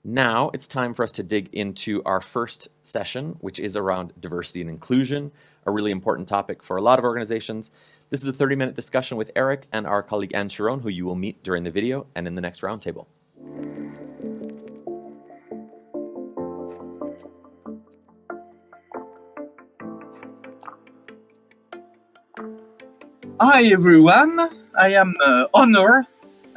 Now it's time for us to dig into our first session, which is around diversity and inclusion, a really important topic for a lot of organizations. This is a 30-minute discussion with Eric and our colleague Anne Chiron, who you will meet during the video and in the next roundtable. Hi everyone, I am honored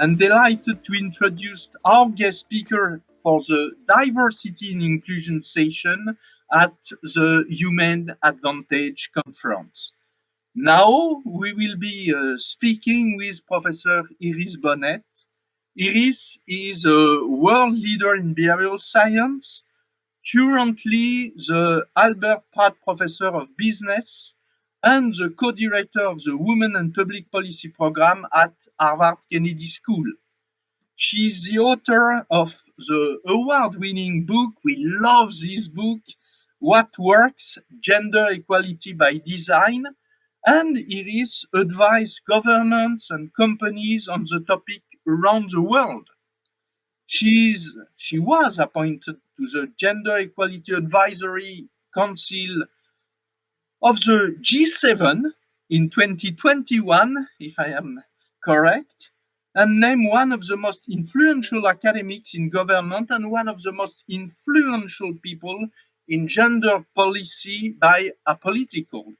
and delighted to introduce our guest speaker for the Diversity and Inclusion session at the Human Advantage Conference. Now we will be speaking with Professor Iris Bonnet. Iris is a world leader in behavioral science, currently the Albert Pratt Professor of Business and the co-director of the Women and Public Policy program at Harvard Kennedy School. She is the author of the award-winning book, we love this book, What Works? Gender Equality by Design, and Iris advises governments and companies on the topic around the world. She was appointed to the Gender Equality Advisory Council of the G7 in 2021, if I am correct, and named one of the most influential academics in government and one of the most influential people in gender policy by Apolitical.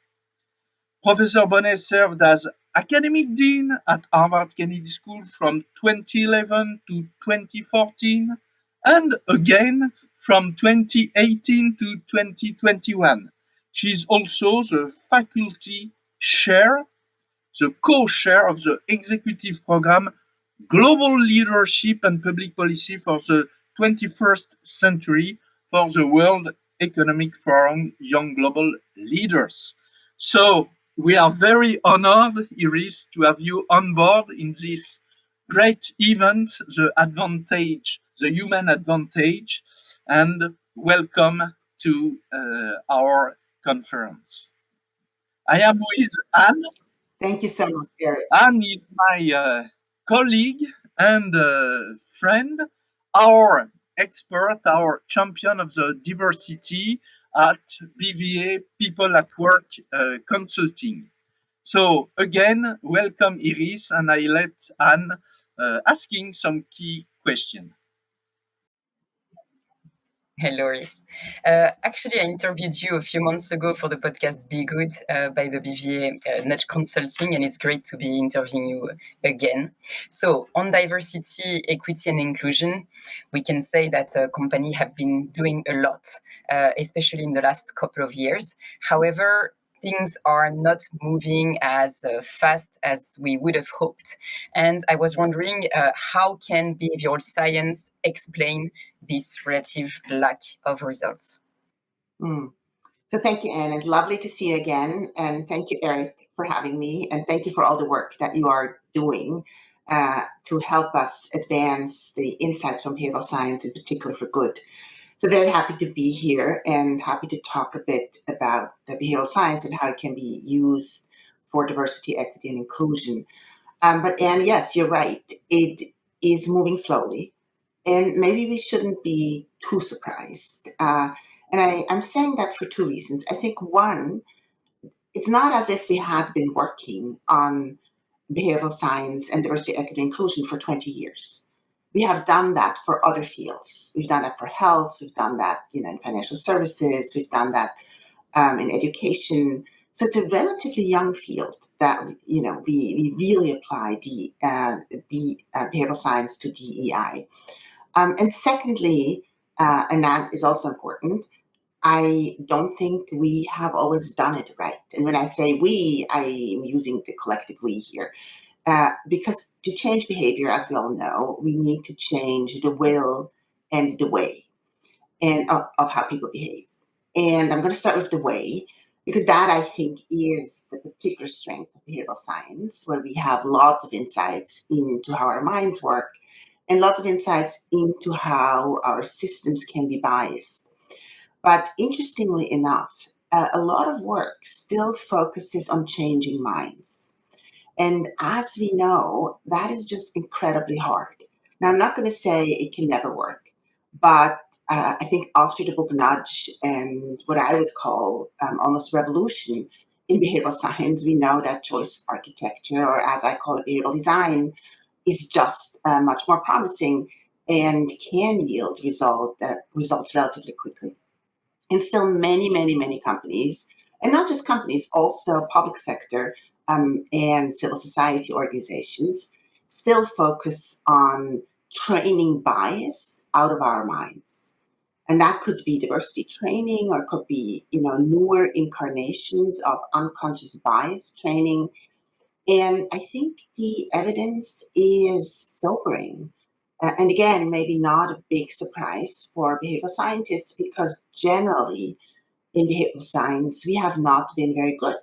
Professor Bonnet served as academic dean at Harvard Kennedy School from 2011 to 2014, and again from 2018 to 2021. She is also the faculty chair, the co-chair of the executive program Global Leadership and Public Policy for the 21st Century for the World Economic Forum Young Global Leaders. So we are very honored, Iris, to have you on board in this great event, the Human Advantage, and welcome to our conference. I am with Anne. Thank you so much, Eric. Anne is my colleague and friend, our expert, our champion of the diversity at BVA People at Work Consulting. So again, welcome Iris, and I let Anne asking some key questions. Hello, Iris. Actually, I interviewed you a few months ago for the podcast Be Good by the BVA Nudge Consulting, and it's great to be interviewing you again. So on diversity, equity, and inclusion, we can say that companies have been doing a lot, especially in the last couple of years. However, things are not moving as fast as we would have hoped. And I was wondering, how can behavioral science explain this relative lack of results? So thank you, Anne. It's lovely to see you again. And thank you, Eric, for having me. And thank you for all the work that you are doing to help us advance the insights from behavioral science, in particular for good. So very happy to be here and happy to talk a bit about the behavioral science and how it can be used for diversity, equity, and inclusion. But Anne, yes, you're right. It is moving slowly, and maybe we shouldn't be too surprised. And I'm saying that for two reasons. I think one, it's not as if we had been working on behavioral science and diversity, equity, and inclusion for 20 years. We have done that for other fields. We've done that for health. We've done that, in financial services. We've done that in education. So it's a relatively young field that we really apply the behavioral science to DEI. And secondly, and that is also important, I don't think we have always done it right. And when I say we, I'm using the collective we here. Because to change behavior, as we all know, we need to change the will and the way and of how people behave. And I'm going to start with the way, because that, I think, is the particular strength of behavioral science, where we have lots of insights into how our minds work and lots of insights into how our systems can be biased. But interestingly enough, a lot of work still focuses on changing minds. And as we know, that is just incredibly hard. Now, I'm not going to say it can never work, But I think after the book Nudge and what I would call almost revolution in behavioral science, we know that choice architecture, or as I call it, behavioral design, is just much more promising and can yield results relatively quickly. And still many companies, and not just companies, also public sector and civil society organizations still focus on training bias out of our minds. And that could be diversity training, or it could be, newer incarnations of unconscious bias training. And I think the evidence is sobering. And again, maybe not a big surprise for behavioral scientists, because generally in behavioral science, we have not been very good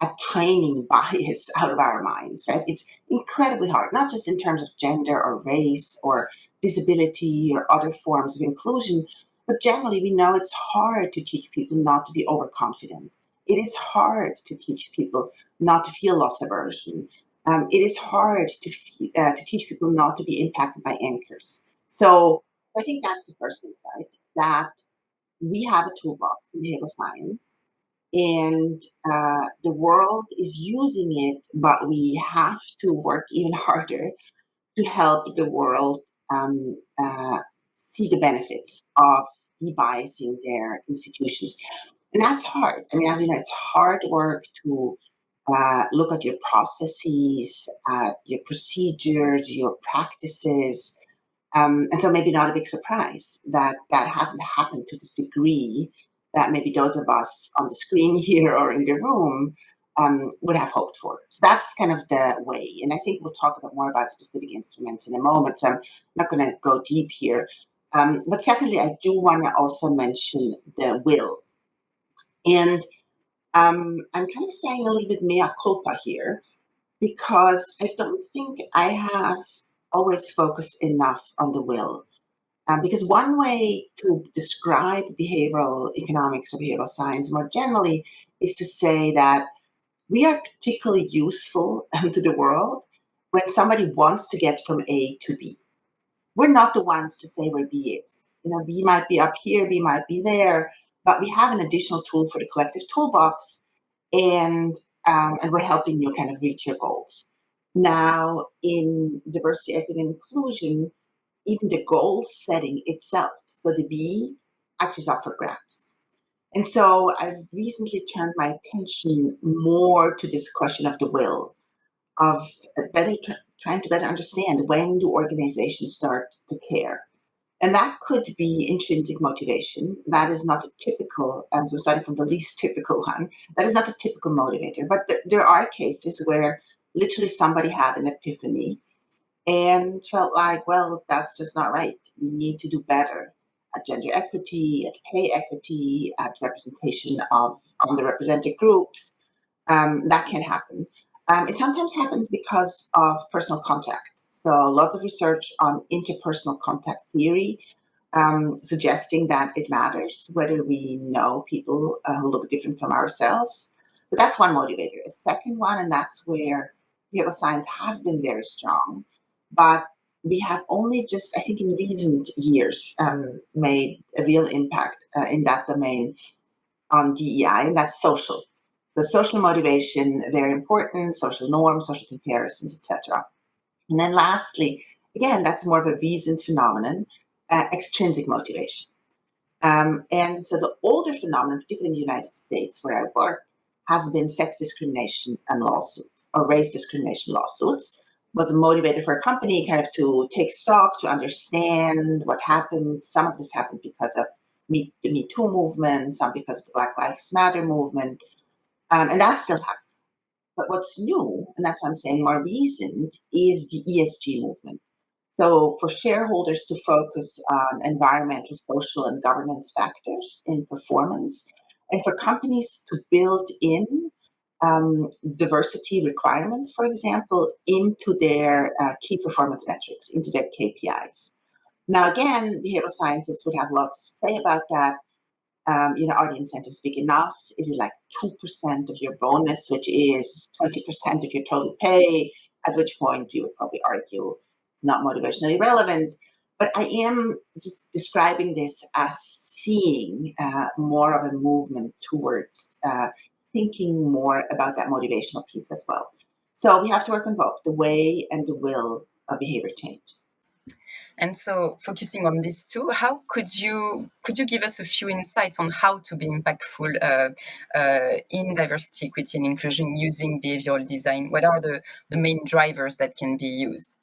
at training bias out of our minds, right? It's incredibly hard, not just in terms of gender or race or disability or other forms of inclusion, but generally we know it's hard to teach people not to be overconfident. It is hard to teach people not to feel loss aversion. It is hard to teach people not to be impacted by anchors. So I think that's the first insight, that we have a toolbox in behavioral science, and the world is using it, but we have to work even harder to help the world see the benefits of debiasing their institutions. And that's hard. I mean, as you know, it's hard work to look at your processes, your procedures, your practices. And so maybe not a big surprise that that hasn't happened to the degree that maybe those of us on the screen here or in the room would have hoped for. So that's kind of the way. And I think we'll talk a bit more about specific instruments in a moment. So I'm not going to go deep here. But secondly, I do want to also mention the will. And I'm kind of saying a little bit mea culpa here, because I don't think I have always focused enough on the will. Because one way to describe behavioral economics or behavioral science more generally is to say that we are particularly useful to the world when somebody wants to get from A to B. We're not the ones to say where B is. B might be up here, B might be there, but we have an additional tool for the collective toolbox, and we're helping you kind of reach your goals. Now, in diversity, equity, and inclusion, even the goal setting itself, so the B, actually is up for grabs. And so I've recently turned my attention more to this question of the will, of trying to better understand, when do organizations start to care? And that could be intrinsic motivation. That is not a typical, so starting from the least typical one, that is not a typical motivator. But there are cases where literally somebody had an epiphany and felt like, well, that's just not right. We need to do better at gender equity, at pay equity, at representation of underrepresented groups. That can happen. It sometimes happens because of personal contact. So lots of research on interpersonal contact theory, suggesting that it matters whether we know people who look different from ourselves. So that's one motivator. A second one, and that's where behavioral science has been very strong, but we have only just, I think, in recent years made a real impact in that domain on DEI, and that's social. So social motivation, very important, social norms, social comparisons, etc. And then lastly, again, that's more of a recent phenomenon, extrinsic motivation. And so the older phenomenon, particularly in the United States where I work, has been sex discrimination and lawsuits, or race discrimination lawsuits. Was a motivator for a company kind of to take stock, to understand what happened. Some of this happened because of the Me Too movement, some because of the Black Lives Matter movement, and that still happens. But what's new, and that's what I'm saying more recent, is the ESG movement. So for shareholders to focus on environmental, social, and governance factors in performance, and for companies to build in diversity requirements, for example, into their key performance metrics, into their KPIs. Now, again, behavioral scientists would have lots to say about that. Are the incentives big enough? Is it like 2% of your bonus, which is 20% of your total pay? At which point you would probably argue it's not motivationally relevant. But I am just describing this as seeing more of a movement towards thinking more about that motivational piece as well. So we have to work on both the way and the will of behavior change. And so, focusing on these two, how could you give us a few insights on how to be impactful in diversity, equity, and inclusion using behavioral design? What are the main drivers that can be used?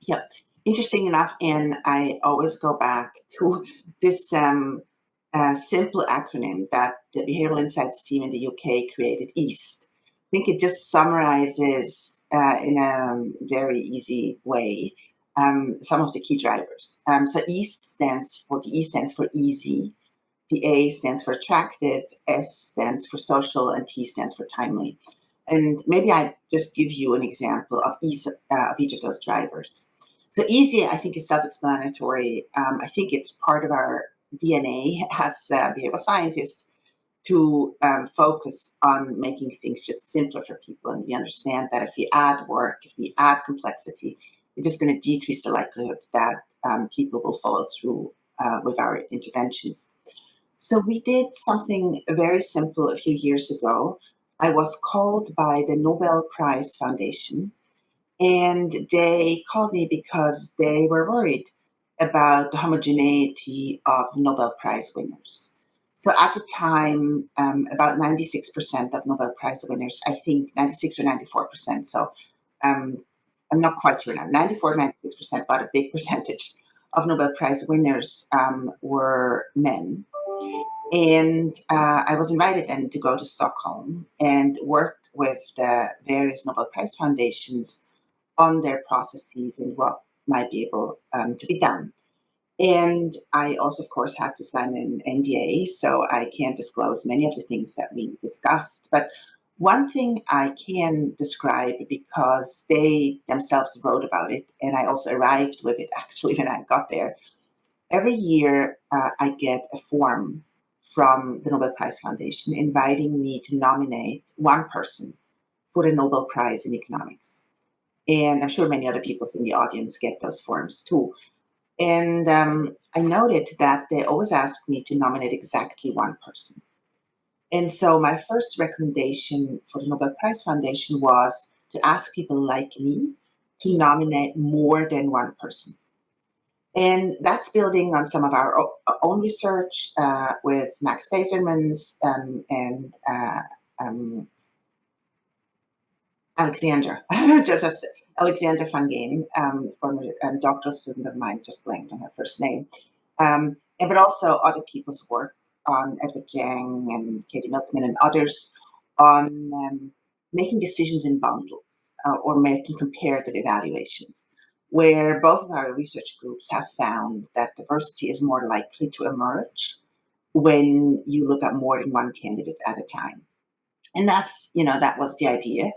Yeah, interesting enough, and I always go back to this simple acronym that the Behavioral Insights team in the UK created, EAST. I think it just summarizes in a very easy way some of the key drivers. So the E stands for easy, the A stands for attractive, S stands for social, and T stands for timely. And maybe I just give you an example of each of those drivers. So easy, I think, is self-explanatory. I think it's part of our DNA as behavioral scientists to focus on making things just simpler for people. And we understand that if we add work, if we add complexity, it's just going to decrease the likelihood that people will follow through with our interventions. So we did something very simple a few years ago. I was called by the Nobel Prize Foundation, and they called me because they were worried about the homogeneity of Nobel Prize winners. So at the time, about 96% of Nobel Prize winners, I think 96 or 94%. So I'm not quite sure now, 94, 96%, but a big percentage of Nobel Prize winners were men. And I was invited then to go to Stockholm and work with the various Nobel Prize foundations on their processes and what might be able to be done. And I also, of course, had to sign an NDA, so I can't disclose many of the things that we discussed. But one thing I can describe, because they themselves wrote about it, and I also arrived with it actually when I got there. Every year, I get a form from the Nobel Prize Foundation inviting me to nominate one person for the Nobel Prize in Economics. And I'm sure many other people in the audience get those forms too. And I noted that they always ask me to nominate exactly one person. And so my first recommendation for the Nobel Prize Foundation was to ask people like me to nominate more than one person. And that's building on some of our own research with Max Bazermans and Alexandra, just as Alexandra van Geen, from a doctoral student of mine, just blanked on her first name, but also other people's work on Edward Yang and Katie Milkman and others on making decisions in bundles or making comparative evaluations, where both of our research groups have found that diversity is more likely to emerge when you look at more than one candidate at a time. And that's, that was the idea.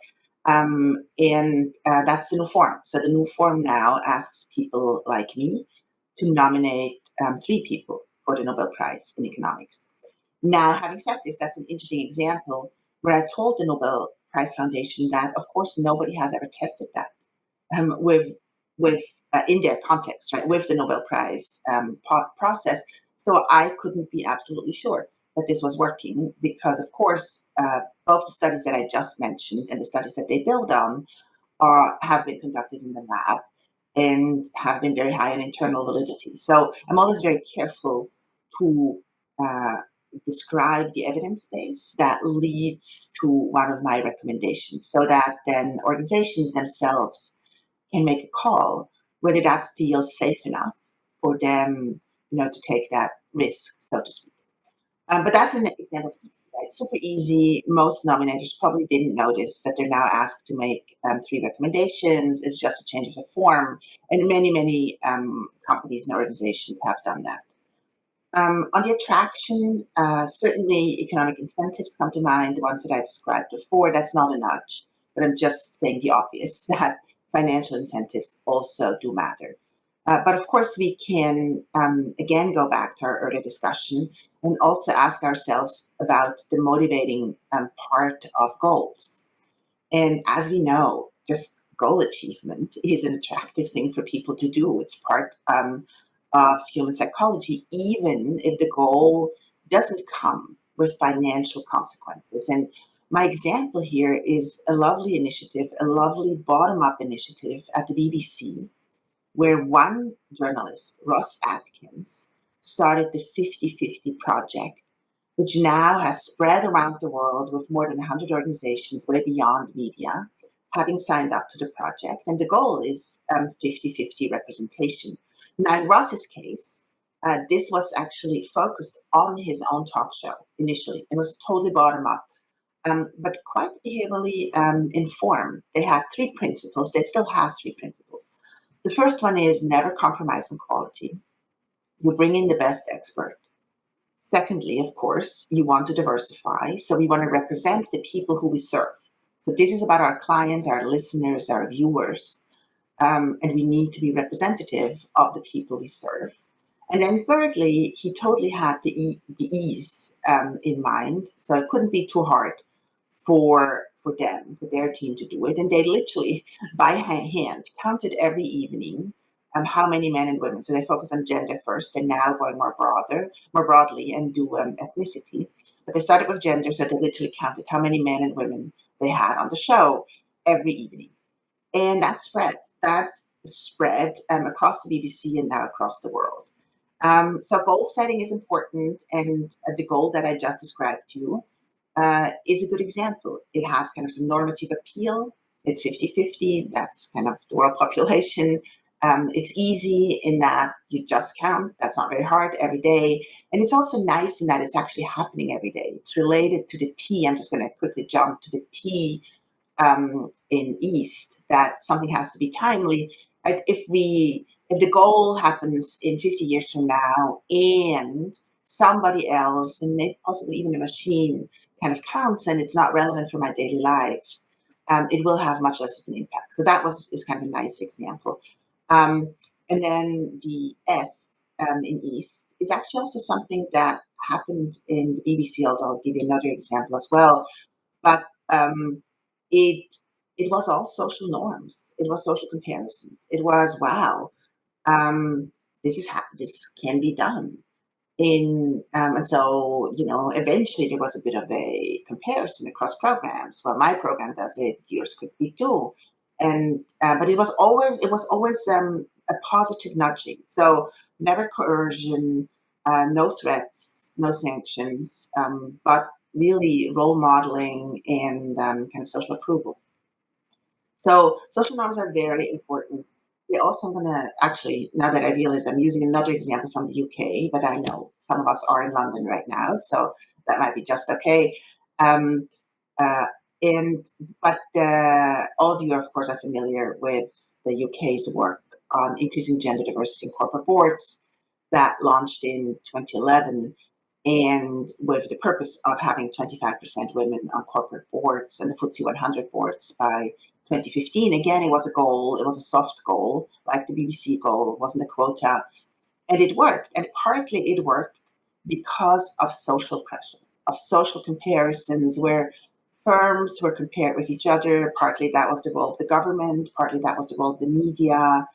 And that's the new form. So the new form now asks people like me to nominate 3 people for the Nobel Prize in Economics. Now, having said this, that's an interesting example where I told the Nobel Prize Foundation that, of course, nobody has ever tested that with in their context, right, with the Nobel Prize process. So I couldn't be absolutely sure that this was working because, of course, both the studies that I just mentioned and the studies that they build on have been conducted in the lab and have been very high in internal validity. So I'm always very careful to describe the evidence base that leads to one of my recommendations so that then organizations themselves can make a call whether that feels safe enough for them, to take that risk, so to speak. But that's an example of easy, right? Super easy. Most nominators probably didn't notice that they're now asked to make 3 recommendations. It's just a change of the form. And many, many companies and organizations have done that. On the attraction, certainly economic incentives come to mind, the ones that I described before. That's not a nudge, but I'm just saying the obvious that financial incentives also do matter. But of course, we can, again, go back to our earlier discussion and also ask ourselves about the motivating part of goals. And as we know, just goal achievement is an attractive thing for people to do. It's part of human psychology, even if the goal doesn't come with financial consequences. And my example here is a lovely initiative, a lovely bottom-up initiative at the BBC, where one journalist, Ross Atkins, started the 50-50 project, which now has spread around the world with more than 100 organizations way beyond media having signed up to the project. And the goal is 50-50 representation. Now, in Ross's case, this was actually focused on his own talk show initially. It was totally bottom up, but quite behaviorally informed. They had 3 principles. They still have 3 principles. The first one is never compromise on quality. You bring in the best expert. Secondly, of course, you want to diversify. So we want to represent the people who we serve. So this is about our clients, our listeners, our viewers. And we need to be representative of the people we serve. And then thirdly, he totally had the ease in mind. So it couldn't be too hard for them, for their team to do it. And they literally, by hand, counted every evening how many men and women. So they focus on gender first and now going more broadly and do ethnicity. But they started with gender, so they literally counted how many men and women they had on the show every evening. And that spread across the BBC and now across the world. So goal setting is important, and the goal that I just described to you is a good example. It has kind of some normative appeal. It's 50-50. That's kind of the world population. It's easy in that you just count. That's not very hard every day. And it's also nice in that it's actually happening every day. It's related to the T. I'm just going to quickly jump to the T in East, that something has to be timely. Right? If the goal happens in 50 years from now and somebody else, and maybe possibly even a machine, kind of counts and it's not relevant for my daily life, it will have much less of an impact. So that is kind of a nice example. And then the S in East is actually also something that happened in the BBC, although I'll give you another example as well. But it was all social norms. It was social comparisons. It was, wow, this can be done. And so, eventually there was a bit of a comparison across programs. Well, my program does it, yours could be too. And but it was always a positive nudging. So never coercion, no threats, no sanctions, but really role modeling and kind of social approval. So social norms are very important. We also, I'm going to actually, now that I realize I'm using another example from the UK, but I know some of us are in London right now, so that might be just okay. But all of you, of course, are familiar with the UK's work on increasing gender diversity in corporate boards that launched in 2011, and with the purpose of having 25% women on corporate boards and the FTSE 100 boards by 2015. Again, it was a goal. It was a soft goal, like the BBC goal. It wasn't a quota. And it worked. And partly it worked because of social pressure, of social comparisons where firms were compared with each other. Partly that was the role of the government. Partly that was the role of the media.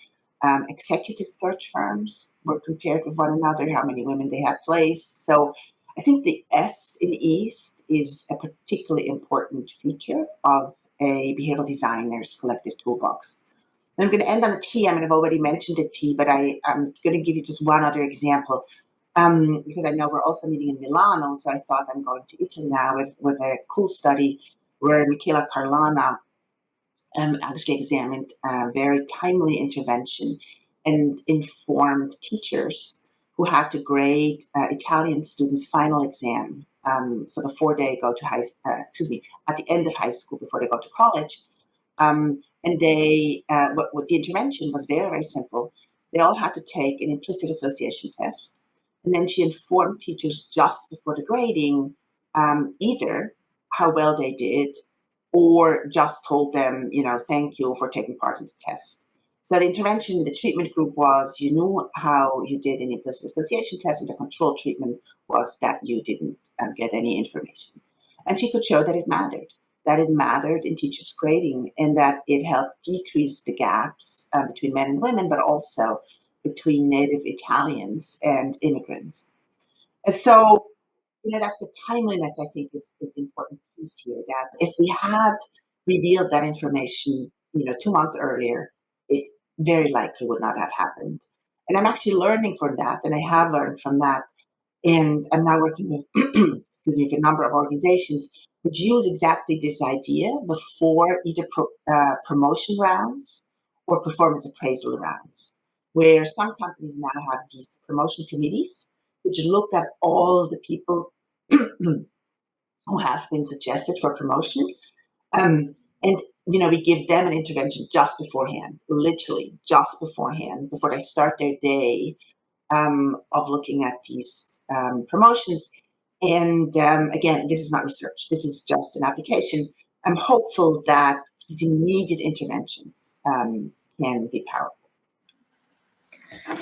Executive search firms were compared with one another, how many women they had placed. So I think the S in East is a particularly important feature of a behavioral designer's collective toolbox. I'm going to end on the T. I mean, I've already mentioned the T, but I'm going to give you just one other example because I know we're also meeting in Milano. So I thought I'm going to Italy now with a cool study where Michela Carlana actually examined very timely intervention and informed teachers who had to grade Italian students' final exam. So before they go to at the end of high school, before they go to college. And they, what the intervention was very, very simple. They all had to take an implicit association test. And then she informed teachers just before the grading, either how well they did, or just told them, thank you for taking part in the test. So the intervention in the treatment group was, you knew how you did an implicit association test, and the control treatment was that you didn't get any information. And she could show that it mattered. that it mattered in teachers' grading and that it helped decrease the gaps between men and women, but also between native Italians and immigrants. And so, that's the timeliness, I think, is the important piece here, that if we had revealed that information, 2 months earlier, it very likely would not have happened. And I'm actually learning from that, and I have learned from that. And I'm now working with, excuse me, with a number of organizations which use exactly this idea before either promotion rounds or performance appraisal rounds, where some companies now have these promotion committees which look at all the people who have been suggested for promotion. And we give them an intervention just beforehand, literally just beforehand, before they start their day of looking at these promotions. And again, this is not research. This is just an application. I'm hopeful that these immediate interventions can be powerful.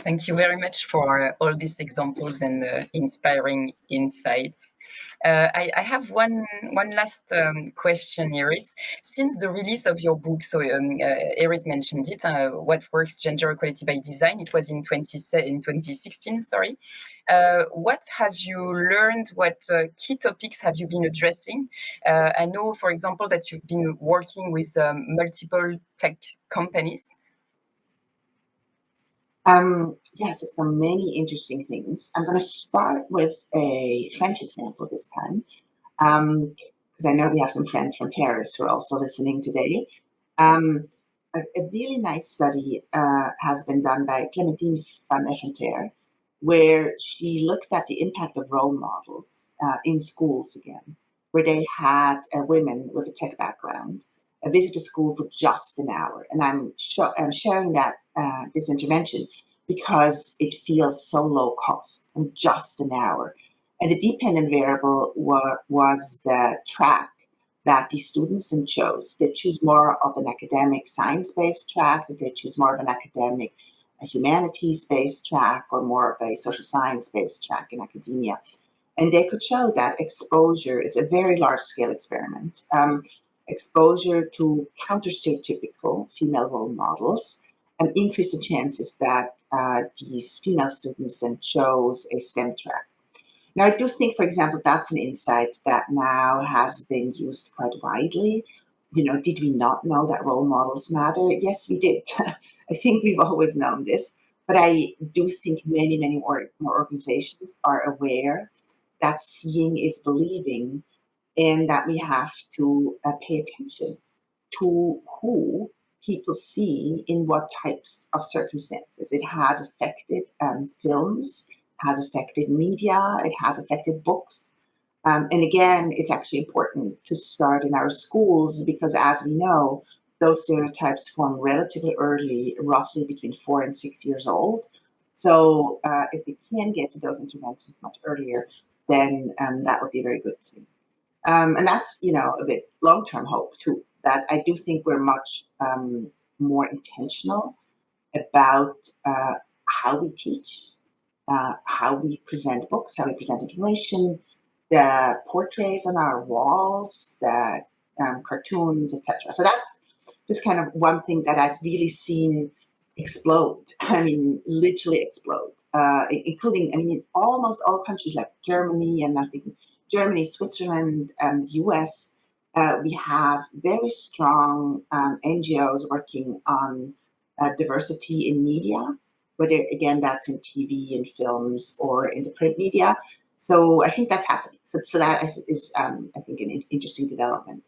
Thank you very much for all these examples and inspiring insights. I have one last question, Iris. Since the release of your book, so Eric mentioned it, What Works? Gender Equality by Design, it was in 2016, sorry. What have you learned? What key topics have you been addressing? I know, for example, that you've been working with multiple tech companies. Yes, there's so many interesting things. I'm going to start with a French example this time, because I know we have some friends from Paris who are also listening today. A really nice study has been done by Clémentine van Eschenterre, where she looked at the impact of role models in schools again, where they had women with a tech background visit a school for just an hour. And I'm sharing that this intervention because it feels so low cost, and just an hour. And the dependent variable was the track that these students chose. They choose more of an academic science-based track, that they choose more of an academic humanities-based track, or more of a social science-based track in academia. And they could show that exposure, it's a very large-scale experiment, exposure to counter-stereotypical female role models and increase the chances that these female students then chose a STEM track. Now, I do think, for example, that's an insight that now has been used quite widely. Did we not know that role models matter? Yes, we did. I think we've always known this, but I do think many, many more organizations are aware that seeing is believing, and that we have to pay attention to who people see in what types of circumstances. It has affected films, has affected media, it has affected books. And again, it's actually important to start in our schools because, as we know, those stereotypes form relatively early, roughly between 4 and 6 years old. So if we can get to those interventions much earlier, then that would be a very good thing. And that's, a bit long-term hope too, that I do think we're much more intentional about how we teach, how we present books, how we present information, the portraits on our walls, the cartoons, etc. So that's just kind of one thing that I've really seen explode. I mean, literally explode, including, in almost all countries like Germany, and I think Germany, Switzerland, and the US, we have very strong NGOs working on diversity in media, whether, again, that's in TV and films or in the print media. So I think that's happening. So that is I think, an interesting development.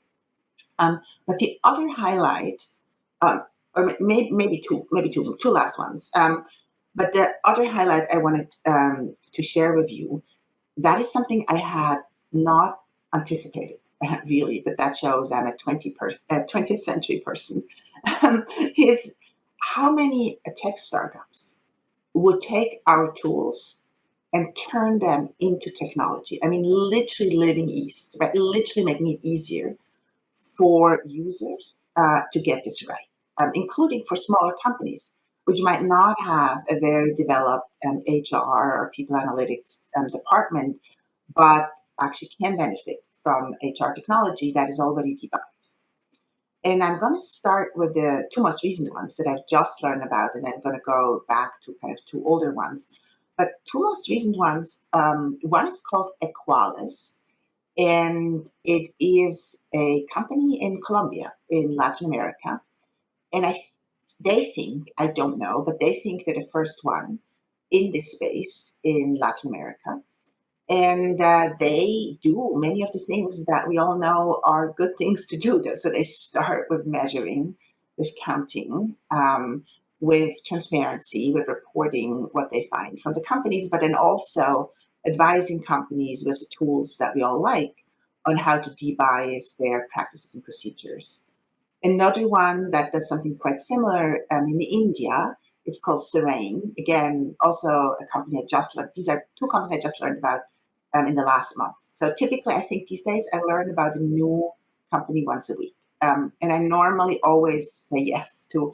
But the other highlight, or maybe two last ones. But the other highlight I wanted to share with you, that is something I had not anticipated, really, but that shows I'm a 20th century person, is how many tech startups would take our tools and turn them into technology. Literally living east, right? Literally making it easier for users to get this right, including for smaller companies, which might not have a very developed HR or people analytics department, but actually can benefit from HR technology that is already debiased. And I'm going to start with the two most recent ones that I've just learned about, and then I'm going to go back to kind of two older ones. But two most recent ones, one is called Equalis, and it is a company in Colombia, in Latin America. And they think, I don't know, but they think they're the first one in this space in Latin America. And they do many of the things that we all know are good things to do. So they start with measuring, with counting, with transparency, with reporting what they find from the companies, but then also advising companies with the tools that we all like on how to debias their practices and procedures. Another one that does something quite similar in India is called Serene. Again, also a company I just learned. These are two companies I just learned about in the last month. So typically, I think these days I learn about a new company once a week. And I normally always say yes to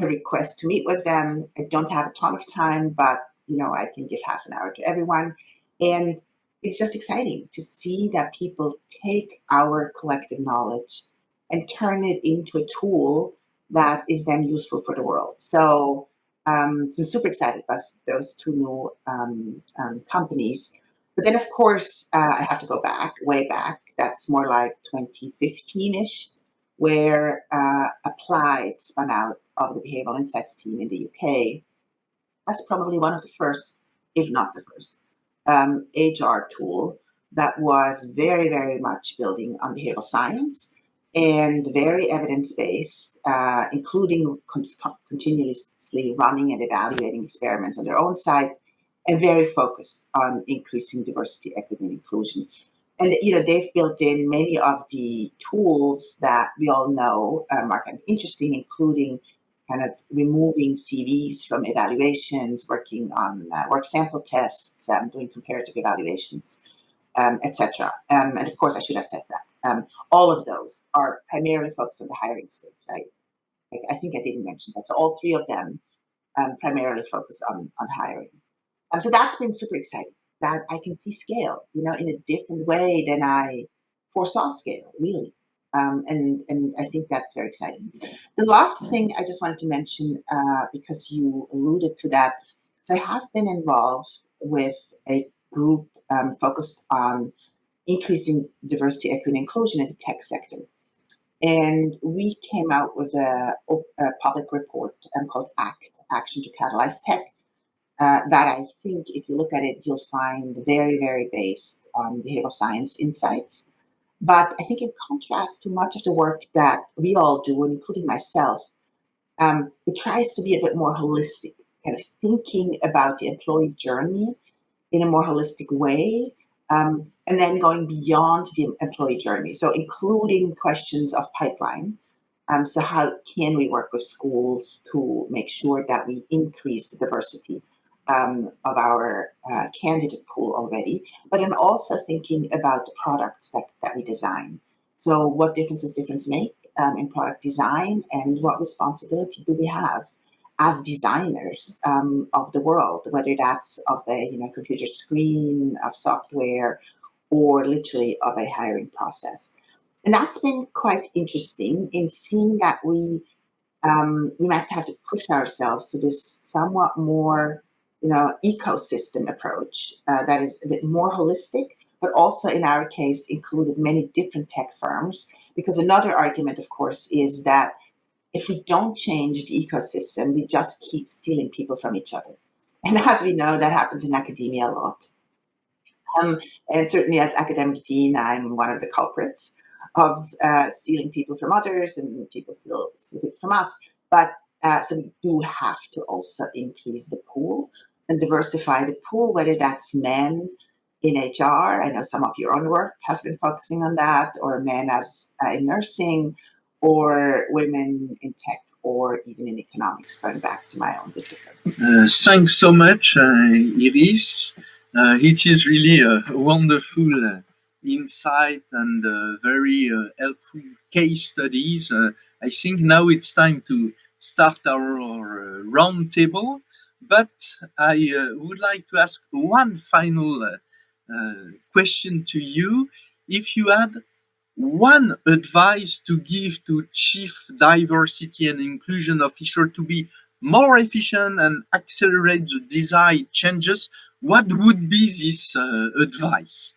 a request to meet with them. I don't have a ton of time, but I can give half an hour to everyone. And it's just exciting to see that people take our collective knowledge and turn it into a tool that is then useful for the world. So I'm super excited about those two new companies. But then, of course, I have to go back, way back. That's more like 2015-ish, where Applied spun out of the Behavioral Insights team in the UK. That's probably one of the first, if not the first, HR tool that was very, very much building on behavioral science and very evidence-based, including continuously running and evaluating experiments on their own site, and very focused on increasing diversity, equity, and inclusion. And they've built in many of the tools that we all know are kind of interesting, including kind of removing CVs from evaluations, working on work sample tests, doing comparative evaluations, etc. And of course, I should have said that. All of those are primarily focused on the hiring stage. I think I didn't mention that. So all three of them primarily focus on hiring. So that's been super exciting, that I can see scale, in a different way than I foresaw scale, really. And I think that's very exciting. The last thing I just wanted to mention, because you alluded to that, so I have been involved with a group focused on increasing diversity, equity, and inclusion in the tech sector. And we came out with a public report called ACT, Action to Catalyze Tech, that I think if you look at it, you'll find very, very based on behavioral science insights. But I think in contrast to much of the work that we all do, including myself, it tries to be a bit more holistic, kind of thinking about the employee journey in a more holistic way, and then going beyond the employee journey. So including questions of pipeline. So how can we work with schools to make sure that we increase the diversity of our candidate pool already, but then also thinking about the products that we design. So what differences make in product design, and what responsibility do we have as designers of the world, whether that's of a computer screen, of software, or literally of a hiring process. And that's been quite interesting in seeing that we might have to push ourselves to this somewhat more ecosystem approach that is a bit more holistic, but also in our case included many different tech firms. Because another argument, of course, is that if we don't change the ecosystem, we just keep stealing people from each other. And as we know, that happens in academia a lot. And certainly as academic dean, I'm one of the culprits of stealing people from others, and people steal people from us. But so we do have to also increase the pool and diversify the pool, whether that's men in HR. I know some of your own work has been focusing on that, or men as in nursing, or women in tech, or even in economics, going back to my own discipline. Thanks so much, Iris. It is really a wonderful insight and very helpful case studies. I think now it's time to start our roundtable, but I would like to ask one final question to you. if you had one advice to give to Chief Diversity and Inclusion Officer to be more efficient and accelerate the desired changes, what would be this advice?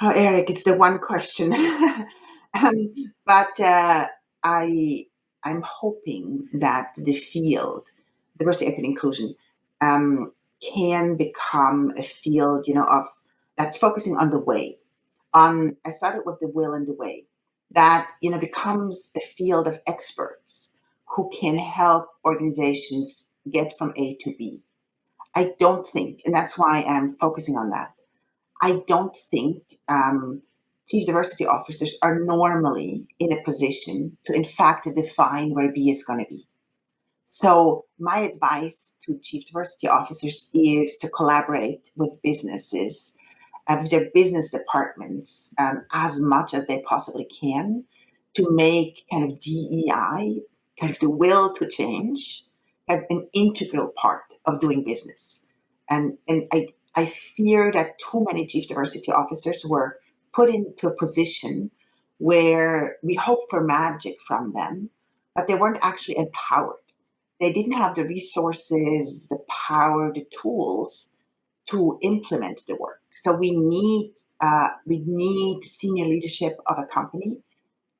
Oh, Eric, it's the one question. But I'm hoping that the field, diversity, equity, inclusion, can become a field, of that's focusing on the way. I started with the will and the way. That becomes a field of experts who can help organizations get from A to B. I don't think, and that's why I'm focusing on that. I don't think chief diversity officers are normally in a position to, in fact, define where B is going to be. So my advice to chief diversity officers is to collaborate with businesses, with their business departments, as much as they possibly can, to make kind of DEI, kind of the will to change, as an integral part of doing business. And I fear that too many chief diversity officers were put into a position where we hope for magic from them, but they weren't actually empowered. They didn't have the resources, the power, the tools to implement the work. So we need senior leadership of a company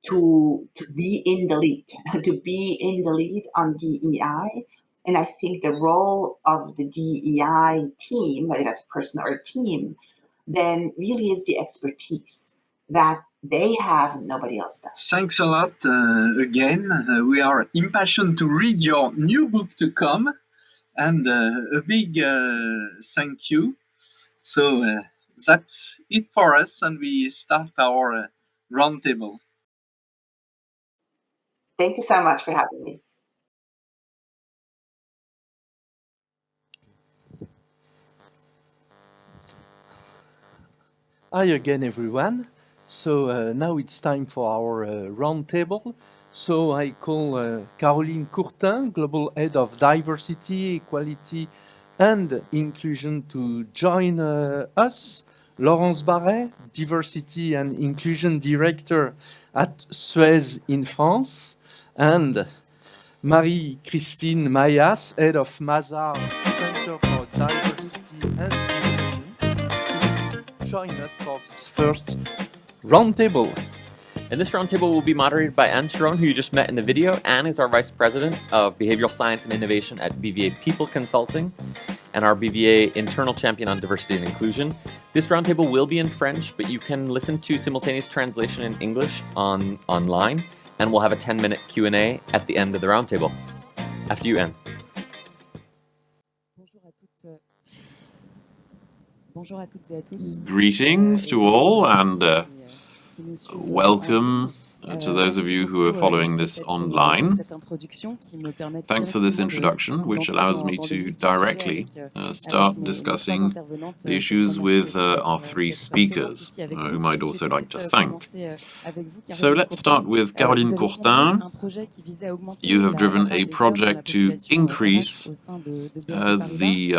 to be in the lead, to be in the lead on DEI. And I think the role of the DEI team, whether that's a person or a team, then really is the expertise that they have and nobody else does. Thanks a lot again. We are impatient to read your new book to come, and a big thank you. So that's it for us, and we start our roundtable. Thank you so much for having me. Hi again, everyone. So now it's time for our roundtable. So I call Caroline Courtin, Global Head of Diversity, Equality and Inclusion, to join us. Laurence Barret, Diversity and Inclusion Director at Suez in France. And Marie-Christine Mayas, Head of Mazars Center for Diversity and Inclusion, join us for this first roundtable. And this roundtable will be moderated by Anne Chiron, who you just met in the video. Anne is our Vice President of Behavioral Science and Innovation at BVA People Consulting and our BVA Internal Champion on Diversity and Inclusion. This roundtable will be in French, but you can listen to simultaneous translation in English online, and we'll have a 10-minute Q&A at the end of the roundtable. After you, Anne. Greetings to all, and welcome to those of you who are following this online. Thanks for this introduction, which allows me to directly start discussing the issues with our three speakers, whom I'd also like to thank. So let's start with Caroline Courtin. You have driven a project to increase the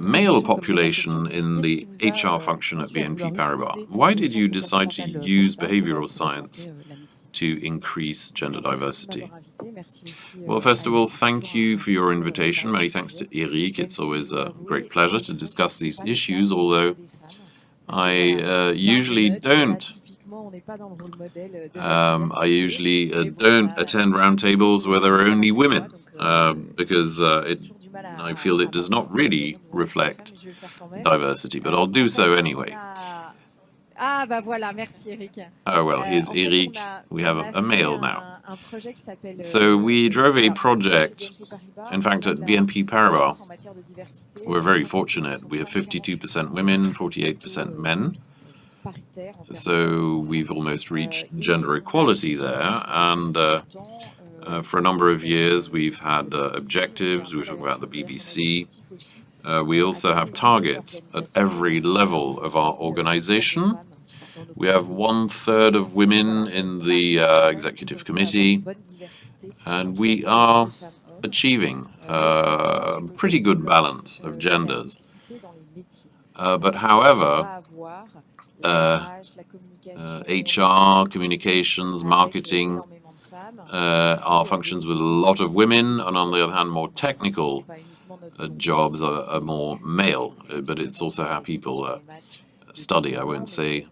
male population in the HR function at BNP Paribas. Why did you decide to use behavioral science to increase gender diversity? Well, first of all, thank you for your invitation. Many thanks to Eric. It's always a great pleasure to discuss these issues, although I usually don't attend roundtables where there are only women, because I feel it does not really reflect diversity, but I'll do so anyway. Ah, bah voilà, merci Eric. Oh, well, here's Eric. We have a male now. So we drove a project, in fact, at BNP Paribas. We're very fortunate. We have 52% women, 48% men. So we've almost reached gender equality there. And for a number of years, we've had objectives. We were talking about the BBC. We also have targets at every level of our organization. We have 1/3 of women in the executive committee, and we are achieving a pretty good balance of genders. But however, HR, communications, marketing are functions with a lot of women, and on the other hand, more technical jobs are more male. But it's also how people study. I won't say,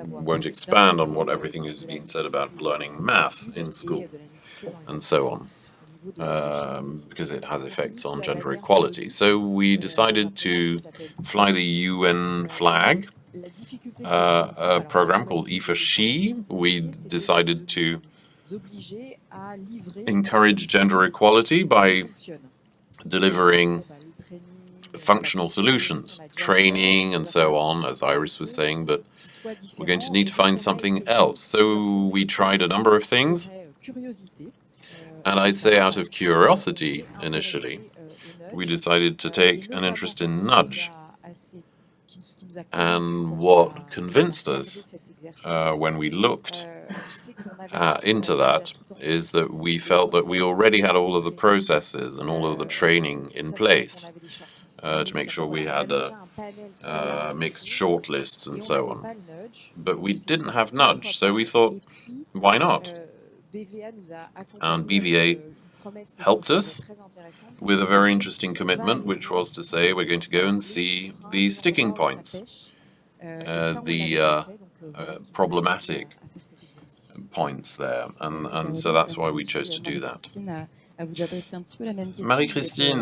won't expand on what everything has been said about learning math in school and so on. Because it has effects on gender equality. So we decided to fly the UN flag, a program called E4She. We decided to encourage gender equality by delivering functional solutions, training and so on, as Iris was saying, but we're going to need to find something else. So we tried a number of things. And I'd say out of curiosity, initially, we decided to take an interest in nudge. And what convinced us when we looked into that is that we felt that we already had all of the processes and all of the training in place to make sure we had mixed shortlists and so on. But we didn't have nudge, so we thought, why not? And BVA helped us with a very interesting commitment, which was to say we're going to go and see the sticking points, the problematic points there. And so that's why we chose to do that. Marie-Christine,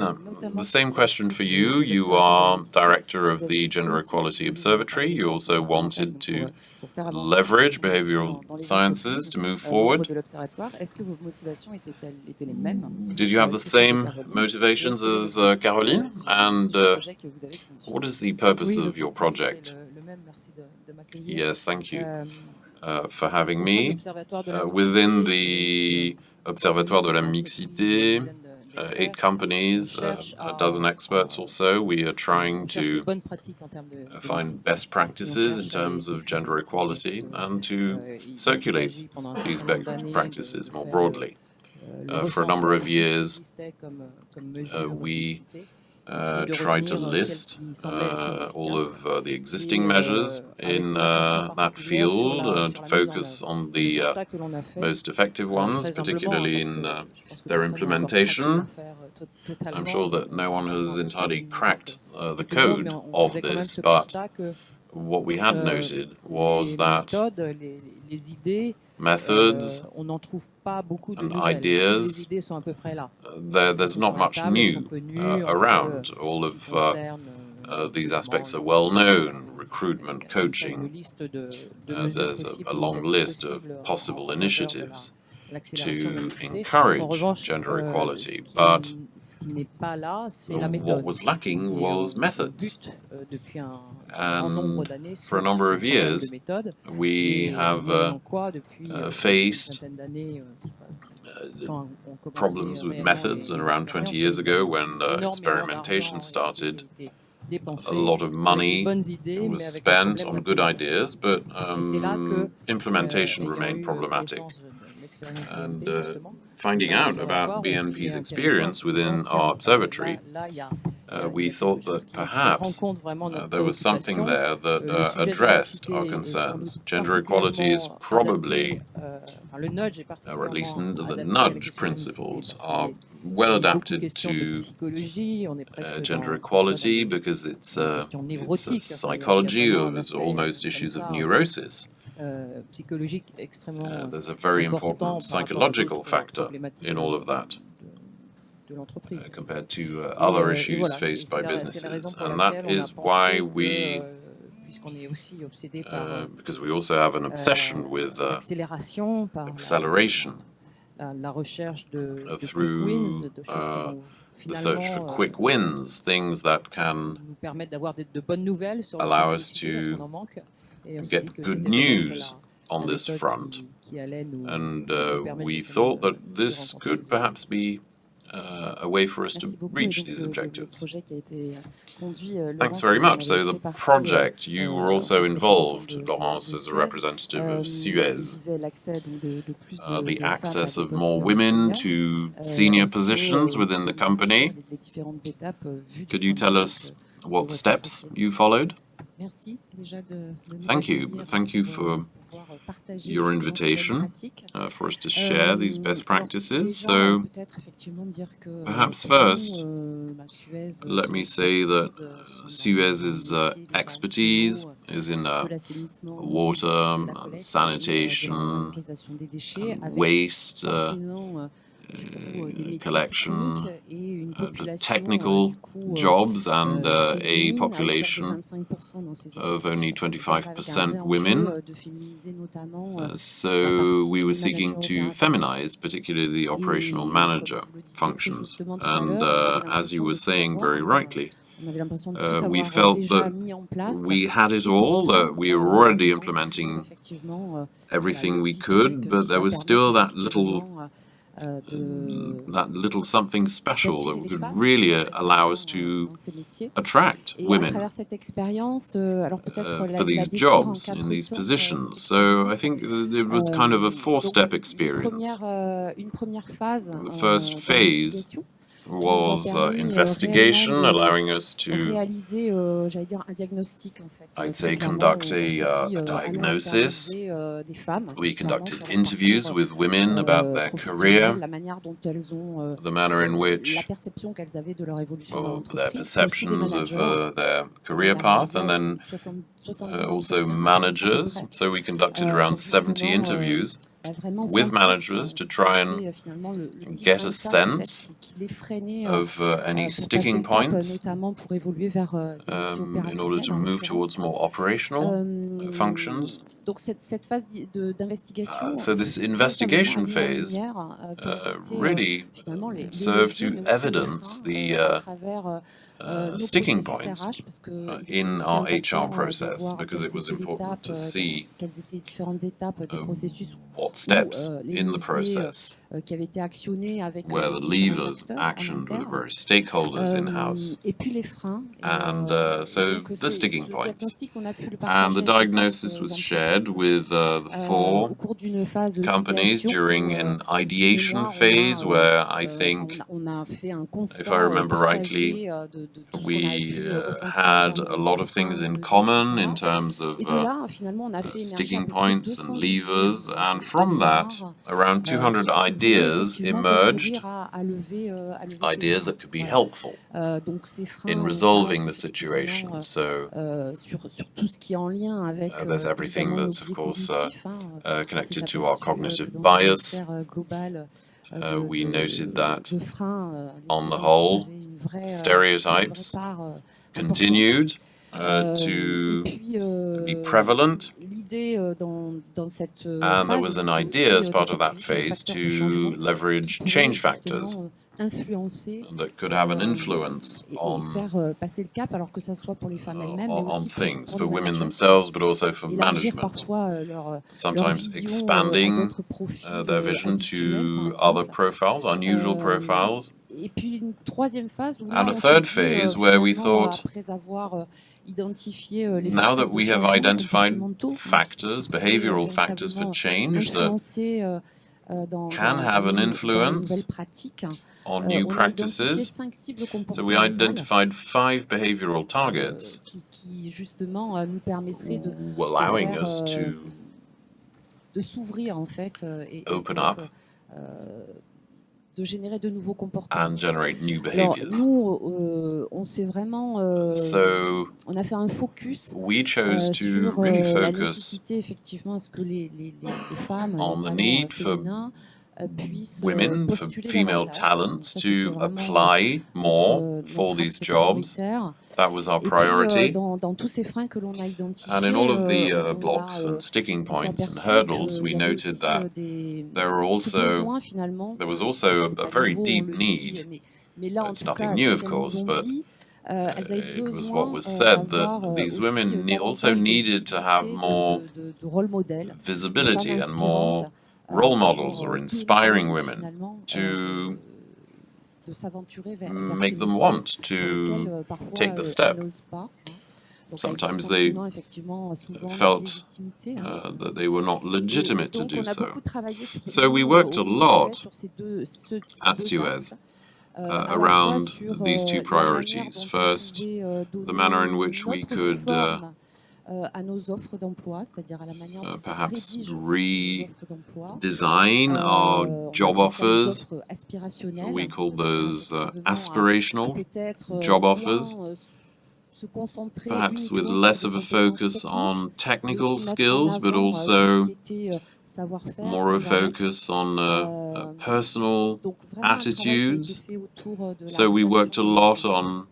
the same question for you. You are director of the Gender Equality Observatory. You also wanted to leverage behavioral sciences to move forward. Did you have the same motivations as Caroline? And what is the purpose of your project? Yes, thank you for having me. Within the Observatoire de la Mixité, 8 companies, a dozen experts or so, we are trying to find best practices in terms of gender equality and to circulate these best practices more broadly. For a number of years, we tried to list all of the existing measures in that field to focus on the most effective ones, particularly in their implementation. I'm sure that no one has entirely cracked the code of this, but what we had noted was that methods and ideas, there's not much new around. All of these aspects are well known: recruitment, coaching. There's a long list of possible initiatives to encourage gender equality, but what was lacking was methods. And for a number of years, we have faced problems with methods, and around 20 years ago, when experimentation started, a lot of money was spent on good ideas, but implementation remained problematic. And finding out about BNP's experience within our observatory, we thought that perhaps there was something there that addressed our concerns. Gender equality is probably, or at least the nudge principles, are well adapted to gender equality because it's a psychology, or there's almost issues of neurosis. There's a very important psychological factor in all of that compared to other issues faced by businesses. And that is why we, because we also have an obsession with acceleration through the search for quick wins, things that can allow us to get good news on this front. And we thought that this could perhaps be a way for us to reach these objectives. Thanks very much. So the project, you were also involved, Laurence, as a representative of Suez. The access of more women to senior positions within the company. Could you tell us what steps you followed? Thank you. Thank you for your invitation for us to share these best practices. So perhaps first, let me say that Suez's expertise is in water, sanitation, waste collection, technical jobs, and a population of only 25% women. So we were seeking to feminize particularly the operational manager functions. And as you were saying very rightly, we felt that we had it all, that we were already implementing everything we could, but there was still that little something special that would really allow us to attract women for these jobs, in these positions. So I think it was kind of a four-step experience. The first phase was investigation, allowing us to, I'd say, conduct a diagnosis. We conducted interviews with women about their career, the manner in which, well, their perceptions of their career path, and then also managers. So we conducted around 70 interviews with managers to try and get a sense of any sticking points in order to move towards more operational functions. So this investigation phase really served to evidence the sticking points in our HR process, because it was important to see what steps in the process were the levers actioned with the various stakeholders in-house, and so the sticking points. And the diagnosis was shared with the 4 companies during an ideation phase, where I think, if I remember rightly, we had a lot of things in common in terms of sticking points and levers, and from that, around 200 ideas emerged, ideas that could be helpful in resolving the situation. So there's everything that's, of course, connected to our cognitive bias. We noted that, on the whole, stereotypes continued to be prevalent, and there was an idea as part of that phase to leverage change factors that could have an influence on things for women themselves, but also for management, sometimes expanding their vision to other profiles, unusual profiles. And a third phase where we thought, now that we have identified factors, behavioral factors for change that can have an influence on new practices, so we identified 5 behavioral targets, allowing us to open up and generate new behaviors. So we chose to really focus on the need for women, for female talents, to apply more for these jobs. That was our priority. And in all of the blocks and sticking points and hurdles, we noted that there was also a very deep need. It's nothing new, of course, but it was what was said, that these women also needed to have more visibility and more role models or inspiring women to make them want to take the step. Sometimes they felt that they were not legitimate to do so. So we worked a lot at Suez around these two priorities. First, the manner in which we could perhaps redesign our job offers. We call those aspirational job offers, perhaps with less of a focus on technical skills, but also more of a focus on personal attitudes. So we worked a lot on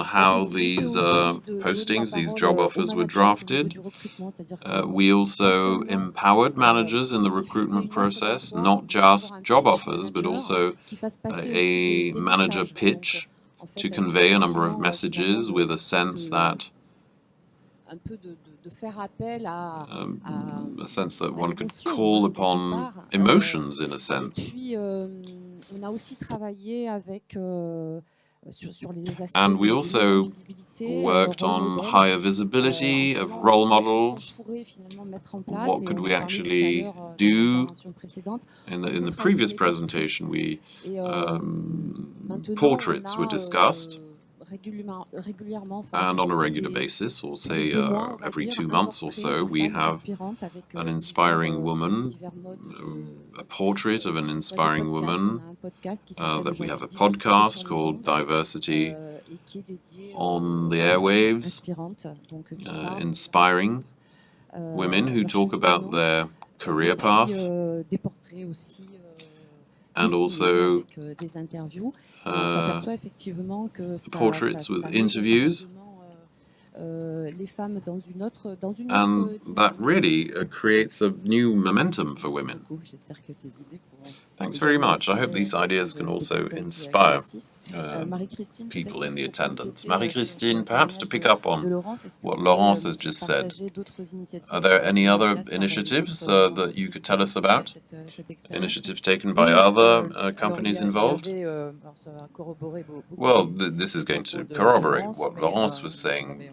how these postings, these job offers were drafted. We also empowered managers in the recruitment process, not just job offers, but also a manager pitch to convey a number of messages with a sense that one could call upon emotions in a sense. And we also worked on higher visibility of role models. What could we actually do? In the previous presentation, portraits were discussed. And on a regular basis, or say every 2 months or so, we have an inspiring woman, a portrait of an inspiring woman, that we have a podcast called Diversity on the Airwaves, inspiring women who talk about their career path, and also portraits with interviews. And that really creates a new momentum for women. Thanks very much. I hope these ideas can also inspire people in the attendance. Marie-Christine, perhaps to pick up on what Laurence has just said, are there any other initiatives that you could tell us about? Initiatives taken by other companies involved? Well, this is going to corroborate what Laurence was saying.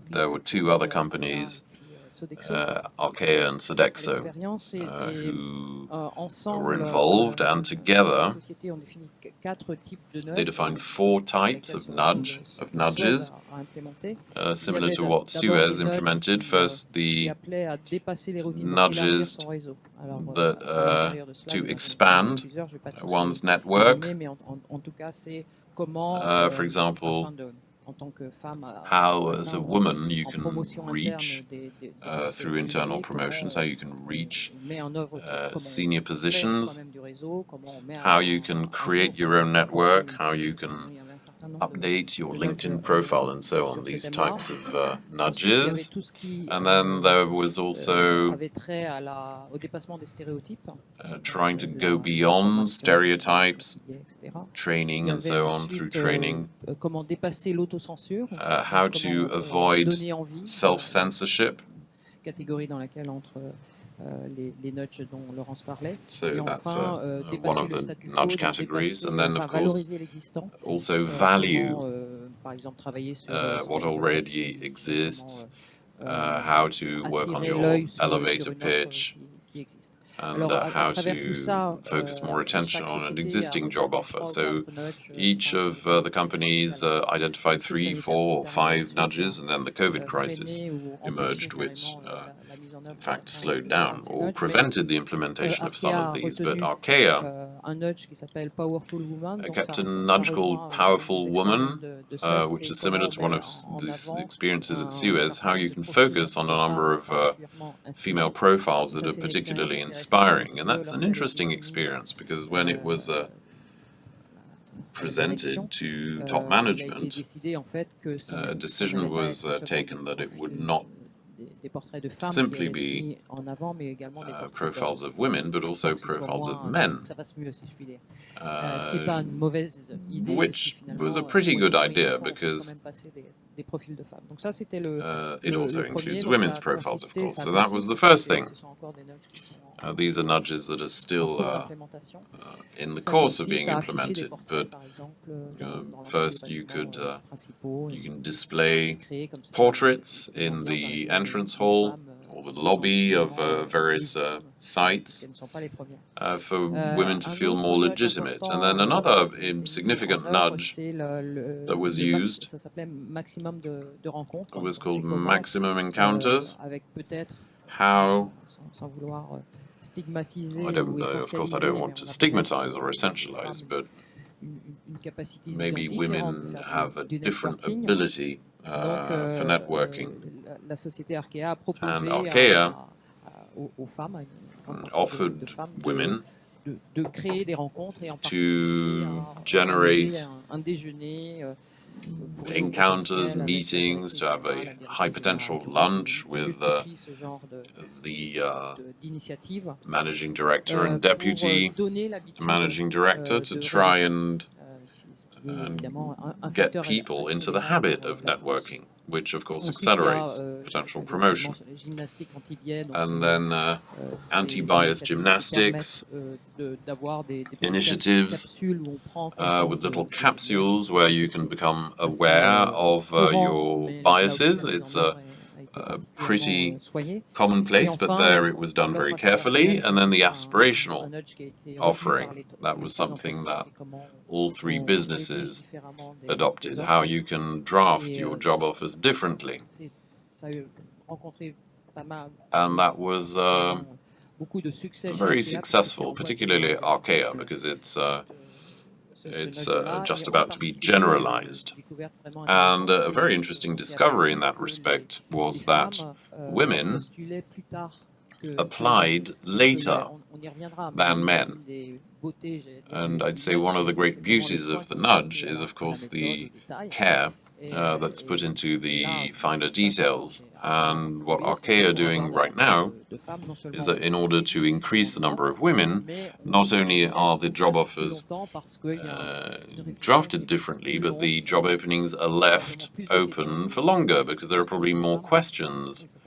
There were 2 other companies, Archaea and Sodexo, who were involved, and together they defined 4 types of nudges, similar to what Suez implemented. First, the nudges that to expand one's network. For example, how as a woman you can reach through internal promotions, how you can reach senior positions, how you can create your own network, how you can update your LinkedIn profile, and so on, these types of nudges. And then there was also trying to go beyond stereotypes, training and so on, through training, how to avoid self-censorship. So that's one of the nudge categories. And then, of course, also value what already exists, how to work on your elevator pitch, and how to focus more attention on an existing job offer. So each of the companies identified 3, 4, or 5 nudges, and then the COVID crisis emerged, which in fact slowed down or prevented the implementation of some of these. But Archaea kept a nudge called Powerful Woman, which is similar to one of these experiences at Suez, how you can focus on a number of female profiles that are particularly inspiring. And that's an interesting experience, because when it was presented to top management, a decision was taken that it would not simply be profiles of women, but also profiles of men, which was a pretty good idea, because it also includes women's profiles, of course. So that was the first thing. These are nudges that are still in the course of being implemented, but first you can display portraits in the entrance hall or the lobby of various sites for women to feel more legitimate. And then another significant nudge that was used was called maximum encounters. How, I don't know, of course I don't want to stigmatize or essentialize, but maybe women have a different ability for networking. And Archaea offered women to generate encounters, meetings, to have a high potential lunch with the managing director and deputy managing director to try and get people into the habit of networking, which of course accelerates potential promotion. And then anti-bias gymnastics initiatives with little capsules where you can become aware of your biases. It's pretty commonplace, but there it was done very carefully. And then the aspirational offering, that was something that all three businesses adopted, how you can draft your job offers differently. And that was very successful, particularly at Archaea, because it's just about to be generalized. And a very interesting discovery in that respect was that women applied later than men. And I'd say one of the great beauties of the nudge is, of course, the care that's put into the finer details. And what Archaea are doing right now is that in order to increase the number of women, not only are the job offers drafted differently, but the job openings are left open for longer because there are probably more questions.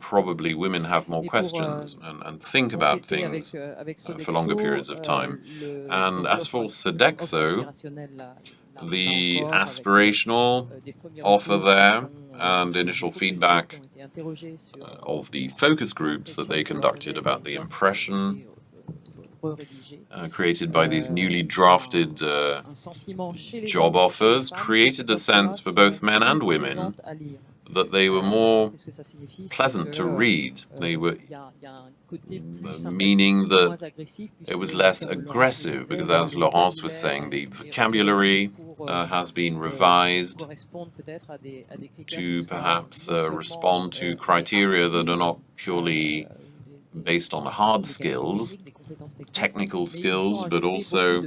Probably women have more questions and think about things for longer periods of time. And as for Sodexo, the aspirational offer there and initial feedback of the focus groups that they conducted about the impression created by these newly drafted job offers created a sense for both men and women that they were more pleasant to read. They were meaning that it was less aggressive, because as Laurence was saying, the vocabulary has been revised to perhaps respond to criteria that are not purely based on hard skills, technical skills, but also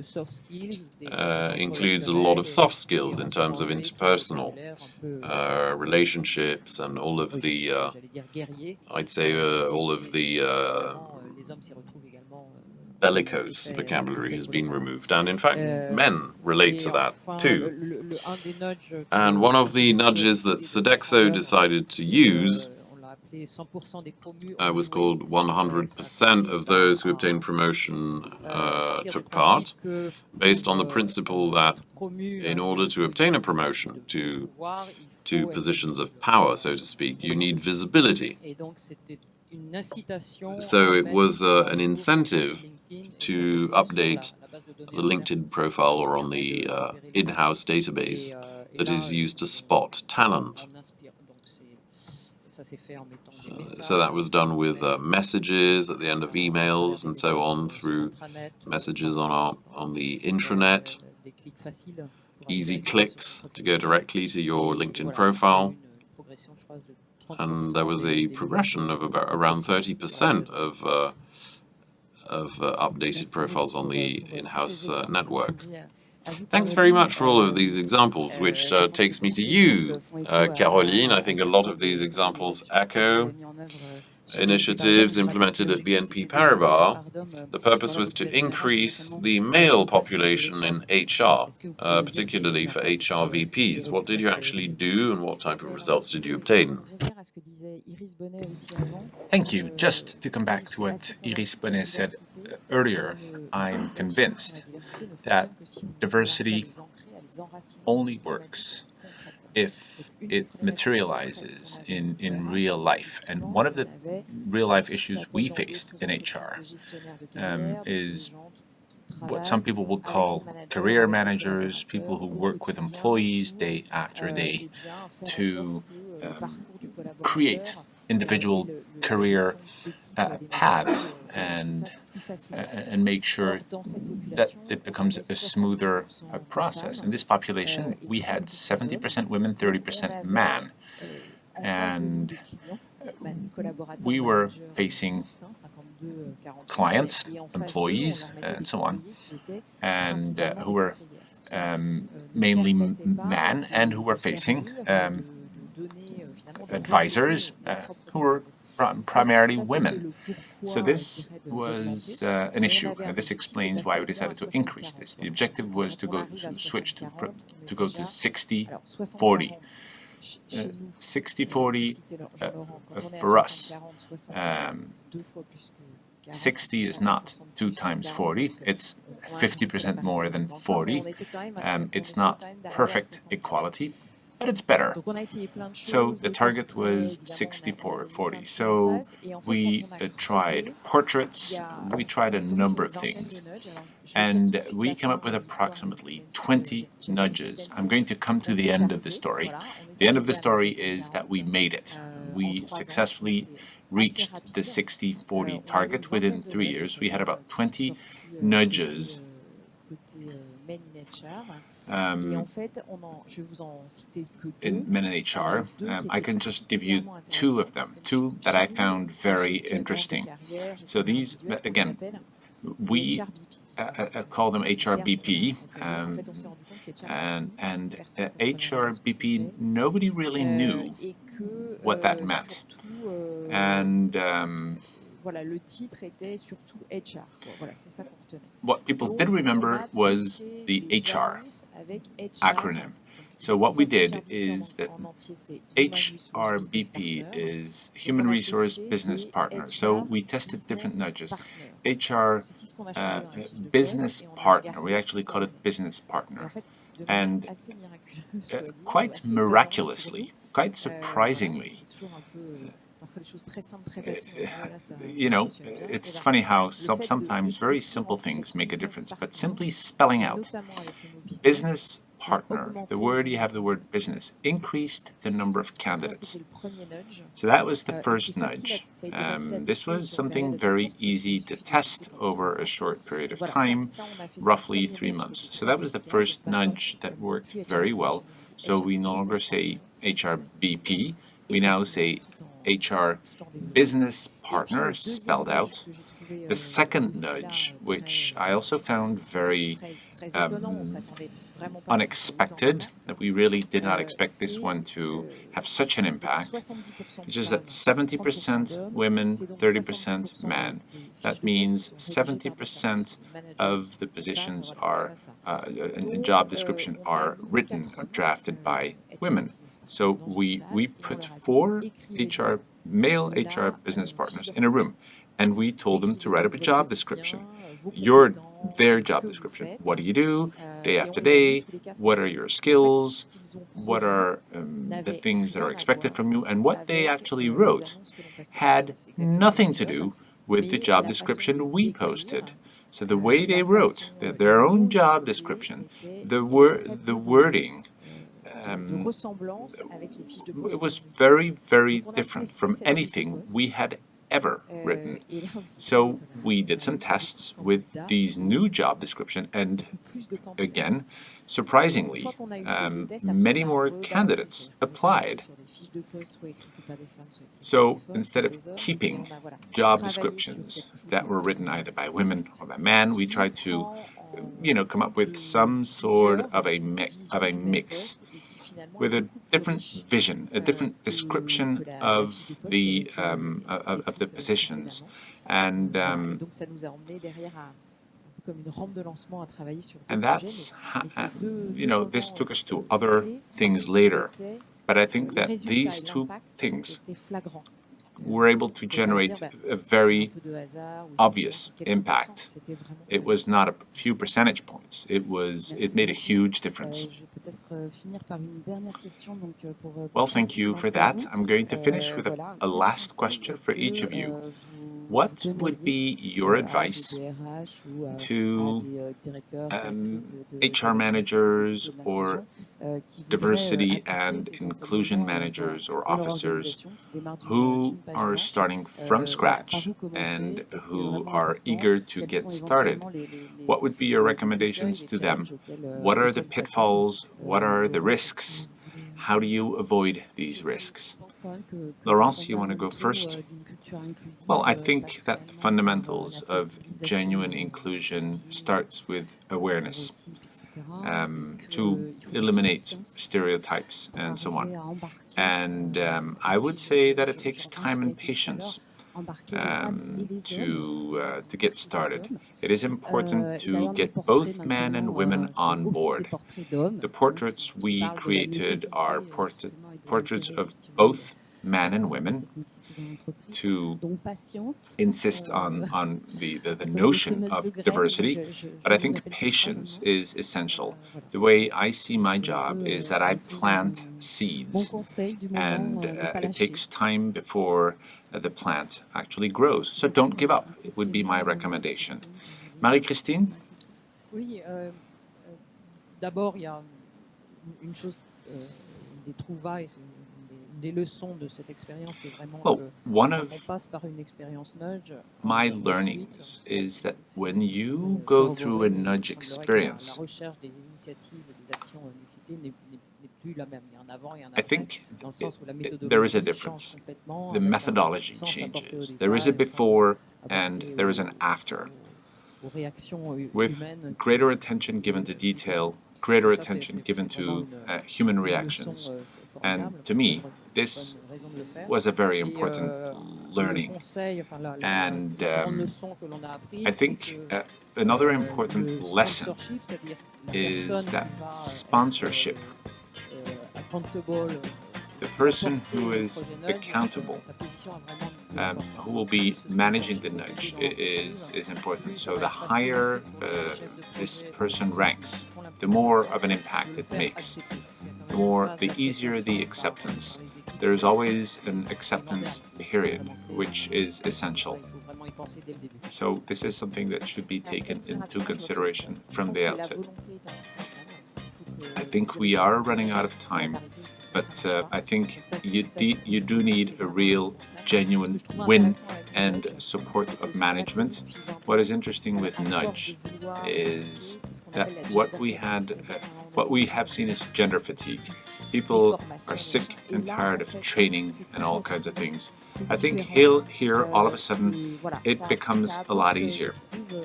includes a lot of soft skills in terms of interpersonal relationships and all of the, I'd say, all of the bellicose vocabulary has been removed. And in fact, men relate to that too. And one of the nudges that Sodexo decided to use was called 100% of those who obtained promotion took part, based on the principle that in order to obtain a promotion to positions of power, so to speak, you need visibility. So it was an incentive to update the LinkedIn profile or on the in-house database that is used to spot talent. So that was done with messages at the end of emails and so on, through messages on the intranet, easy clicks to go directly to your LinkedIn profile. And there was a progression of about around 30% of updated profiles on the in-house network. Thanks very much for all of these examples, which takes me to you, Caroline. I think a lot of these examples echo initiatives implemented at BNP Paribas. The purpose was to increase the male population in HR, particularly for HR VPs. What did you actually do and what type of results did you obtain? Thank you. Just to come back to what Iris Bonnet said earlier, I'm convinced that diversity only works if it materializes in real life. And one of the real life issues we faced in HR is what some people would call career managers, people who work with employees day after day to create individual career paths and make sure that it becomes a smoother process. In this population, we had 70% women, 30% man, and we were facing clients, employees, and so on, and who were mainly man, and who were facing advisors who were primarily women. So this was an issue. This explains why we decided to increase this. The objective was to go to 60-40. 60-40 for us. 60 is not 2 times 40. It's 50% more than 40. It's not perfect equality, but it's better. So the target was 60-40. So we tried portraits, we tried a number of things, and we came up with approximately 20 nudges. I'm going to come to the end of the story. The end of the story is that we made it. We successfully reached the 60-40 target within 3 years. We had about 20 nudges. In men in HR, I can just give you 2 of them, 2 that I found very interesting. So these, again, we call them HRBP, and HRBP, nobody really knew what that meant. And what people did remember was the HR acronym. So what we did is that HRBP is Human Resource Business Partner. So we tested different nudges. HR Business Partner, we actually called it Business Partner. And quite miraculously, quite surprisingly, you know, it's funny how sometimes very simple things make a difference, but simply spelling out business partner, the word, you have the word business, increased the number of candidates. So that was the first nudge. This was something very easy to test over a short period of time, roughly 3 months. So that was the first nudge that worked very well. So we no longer say HRBP, we now say HR Business Partner, spelled out. The second nudge, which I also found very unexpected, that we really did not expect this one to have such an impact, which is that 70% women, 30% men. That means 70% of the positions are, in job description, are written or drafted by women. So we put 4 male HR business partners in a room, and we told them to write up a job description. Their job description. What do you do day after day? What are your skills? What are the things that are expected from you? And what they actually wrote had nothing to do with the job description we posted. So the way they wrote their own job description, the wording, it was very, very different from anything we had ever written. So we did some tests with these new job description, and again, surprisingly, many more candidates applied. So instead of keeping job descriptions that were written either by women or by men, we tried to, come up with some sort of a mix with a different vision, a different description of the positions, and that's this took us to other things later. But I think that these 2 things were able to generate a very obvious impact. It was not a few percentage points. It made a huge difference. Well, thank you for that. I'm going to finish with a last question for each of you. What would be your advice to HR managers or diversity and inclusion managers or officers who are starting from scratch and who are eager to get started? What would be your recommendations to them? What are the pitfalls? What are the risks? How do you avoid these risks? Laurence, you want to go first? Well, I think that the fundamentals of genuine inclusion starts with awareness, to eliminate stereotypes and so on. And I would say that it takes time and patience to get started. It is important to get both men and women on board. The portraits we created are portraits of both men and women to insist on the notion of diversity, but I think patience is essential. The way I see my job is that I plant seeds, and it takes time before the plant actually grows. So don't give up. It would be my recommendation. Marie-Christine? Oui, d'abord, il y a une chose, des trouvailles, des leçons de cette expérience, c'est vraiment one of on passe par une expérience nudge. My learnings is that when you go through a nudge experience, I think there is a difference. The methodology changes. There is a before and there is an after. With greater attention given to detail, greater attention given to human reactions. And to me, this was a very important learning. And I think another important lesson is that sponsorship, the person who is accountable, who will be managing the nudge is important. So the higher this person ranks, the more of an impact it makes, the easier the acceptance. There is always an acceptance period, which is essential. So this is something that should be taken into consideration from the outset. I think we are running out of time, but I think you do need a real, genuine win and support of management. What is interesting with nudge is that what we have seen is gender fatigue. People are sick and tired of training and all kinds of things. I think here, all of a sudden, it becomes a lot easier.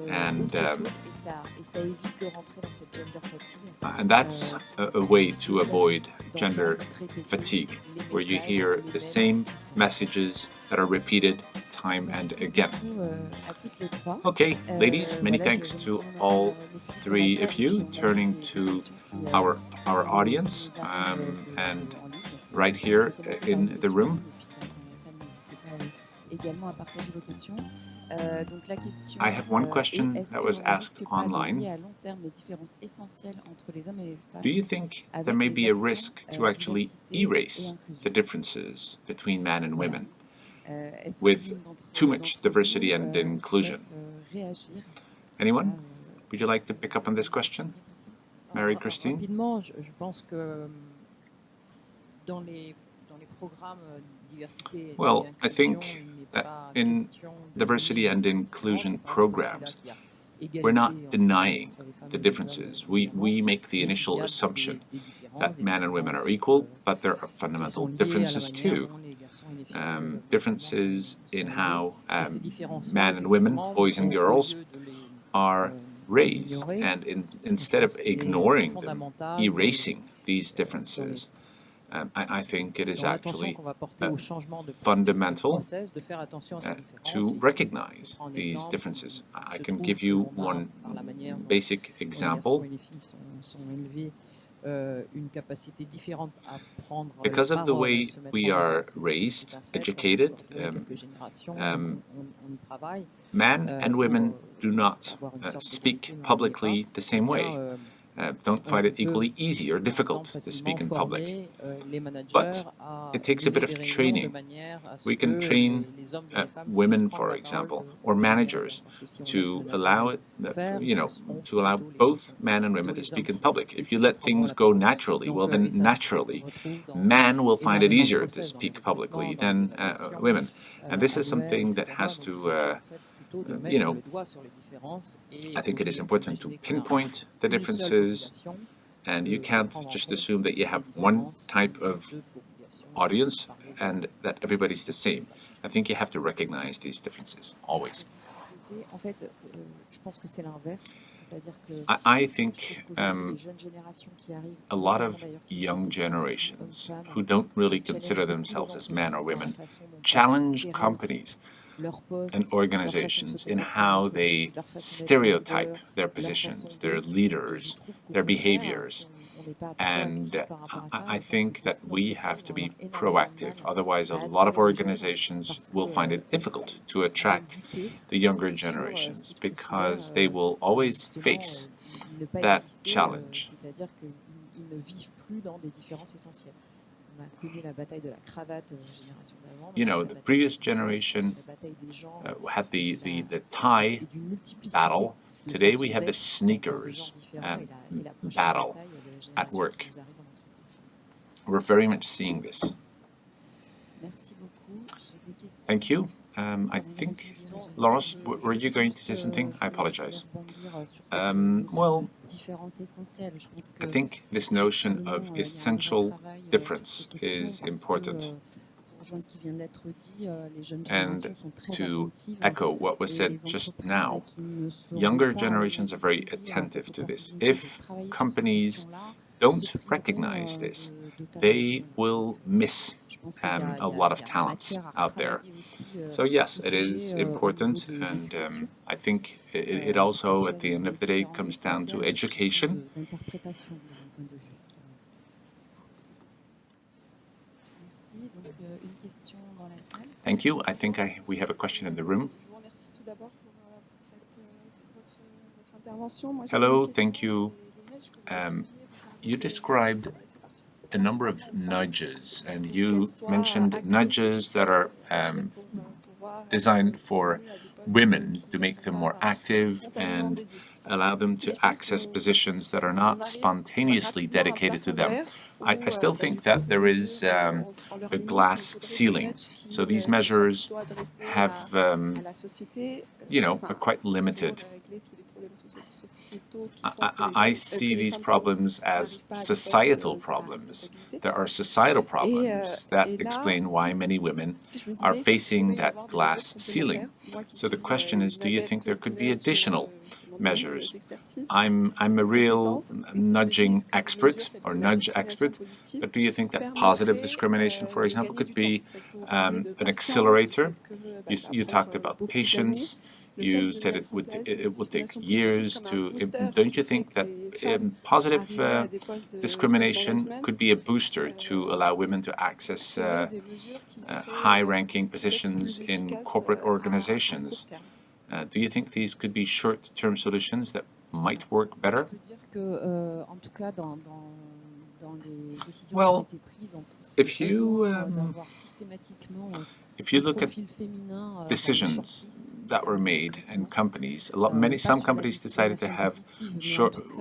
And that's a way to avoid gender fatigue, where you hear the same messages that are repeated time and again. Okay, ladies, many thanks to all three of you. Turning to our audience and right here in the room. I have one question that was asked online. Do you think there may be a risk to actually erase the differences between men and women with too much diversity and inclusion? Anyone? Would you like to pick up on this question? Marie-Christine? Well, I think that in diversity and inclusion programs, we're not denying the differences. We make the initial assumption that men and women are equal, but there are fundamental differences too. Differences in how men and women, boys and girls, are raised, and instead of ignoring them, erasing these differences, I think it is actually fundamental to recognize these differences. I can give you one basic example. Because of the way we are raised, educated, men and women do not speak publicly the same way. Don't find it equally easy or difficult to speak in public. But it takes a bit of training. We can train women, for example, or managers to allow it, to allow both men and women to speak in public. If you let things go naturally, well then naturally, man will find it easier to speak publicly than women. And this is something that has to I think it is important to pinpoint the differences, and you can't just assume that you have one type of audience and that everybody's the same. I think you have to recognize these differences, always. I think a lot of young generations who don't really consider themselves as men or women challenge companies and organizations in how they stereotype their positions, their leaders, their behaviors. And I think that we have to be proactive. Otherwise, a lot of organizations will find it difficult to attract the younger generations because they will always face that challenge. You know, the previous generation had the tie battle. Today we have the sneakers battle at work. We're very much seeing this. Thank you. I think, Laurence, were you going to say something? I apologize. Well, I think this notion of essential difference is important. And to echo what was said just now, younger generations are very attentive to this. If companies don't recognize this, they will miss a lot of talents out there. So yes, it is important, and I think it also, at the end of the day, comes down to education. Thank you. I think we have a question in the room. Hello, thank you. You described a number of nudges, and you mentioned nudges that are designed for women to make them more active and allow them to access positions that are not spontaneously dedicated to them. I still think that there is a glass ceiling. So these measures have, are quite limited. I see these problems as societal problems. There are societal problems that explain why many women are facing that glass ceiling. So the question is, do you think there could be additional measures? I'm a real nudging expert, or nudge expert, but do you think that positive discrimination, for example, could be an accelerator? You talked about patience. You said it would take years to. Don't you think that positive discrimination could be a booster to allow women to access high-ranking positions in corporate organizations? Do you think these could be short-term solutions that might work better? Well, if you look at decisions that were made in companies, some companies decided to have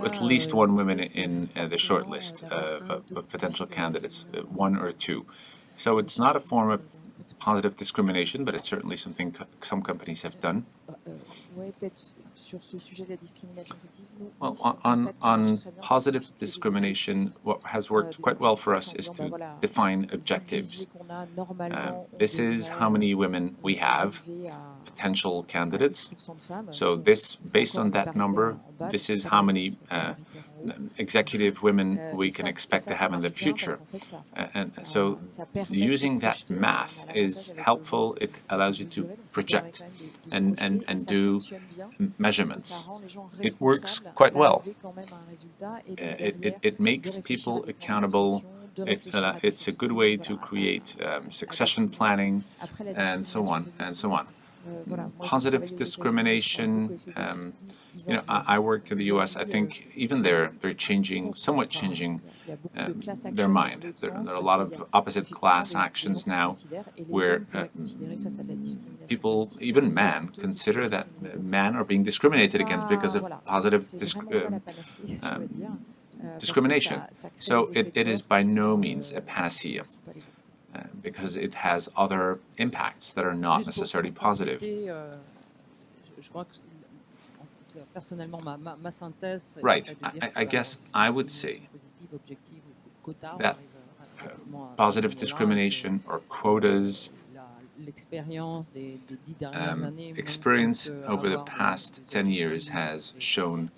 at least one woman in the short list of potential candidates, one or two. So it's not a form of positive discrimination, but it's certainly something some companies have done. Well, on positive discrimination, what has worked quite well for us is to define objectives. This is how many women we have, potential candidates. So this, based on that number, this is how many executive women we can expect to have in the future. And so using that math is helpful. It allows you to project and do measurements. It works quite well. It makes people accountable. It's a good way to create succession planning, and so on and so on. Positive discrimination. I worked in the U.S. I think even they're somewhat changing their mind. There are a lot of opposite class actions now, where people, even men, consider that men are being discriminated against because of positive discrimination. So it is by no means a panacea, because it has other impacts that are not necessarily positive. Right. I guess I would say that positive discrimination or quotas, experience over the past 10 years has shown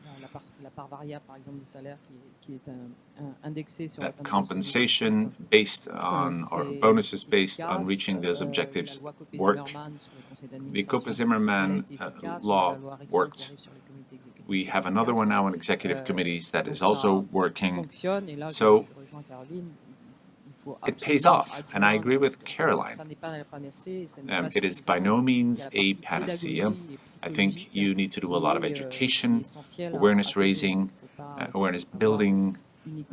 that compensation based on, or bonuses based on reaching those objectives work. The Copé-Zimmermann law worked. We have another one now in executive committees that is also working. So it pays off, and I agree with Caroline. It is by no means a panacea. I think you need to do a lot of education, awareness raising, awareness building,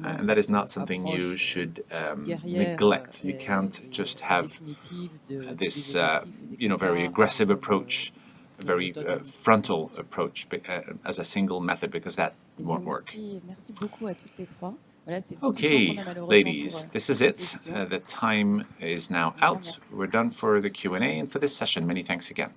and that is not something you should neglect. You can't just have this, very aggressive approach, a very frontal approach as a single method, because that won't work. Okay, ladies, this is it. The time is now out. We're done for the Q&A and for this session. Many thanks again.